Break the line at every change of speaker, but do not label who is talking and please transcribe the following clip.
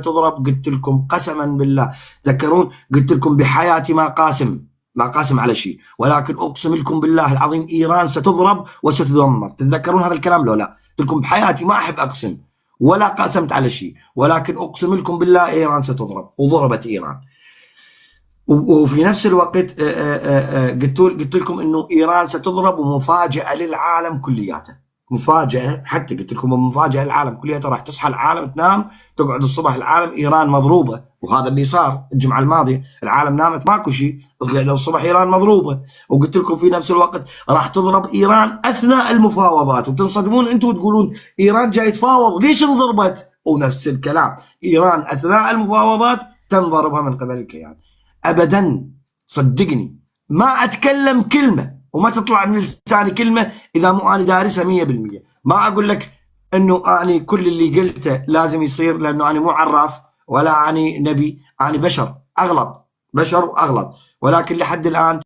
تضرب، قلت لكم قسما بالله تذكرون قلت لكم بحياتي ما قاسم على شيء، ولكن اقسم لكم بالله العظيم ايران ستضرب وستدمر. تتذكرون هذا الكلام لو لا؟ قلت لكم بحياتي ما احب اقسم ولا قسمت على شيء، ولكن اقسم لكم بالله ايران ستضرب، وضربت ايران. وفي نفس الوقت قلت لكم انه ايران ستضرب، ومفاجاه للعالم كلياته، مفاجاه. حتى قلت لكم مفاجاه للعالم كلياته، راح تصحى العالم تنام، تقعد الصبح العالم ايران مضروبه. وهذا اللي صار الجمعه الماضيه، العالم نامت ماكو شيء، قعدوا الصبح ايران مضروبه. وقلت لكم في نفس الوقت راح تضرب ايران اثناء المفاوضات، وتنصدمون انتم وتقولون ايران جاي تفاوض ليش انضربت؟ ونفس الكلام، ايران اثناء المفاوضات تنضربها من قبل الكيان. ابدا صدقني ما اتكلم كلمه وما تطلع من لساني كلمه اذا مو انا دارسها 100%. ما اقول لك انه اني كل اللي قلته لازم يصير، لانه انا مو عراف ولا اني نبي، اني بشر اغلط، بشر واغلط، ولكن لحد الان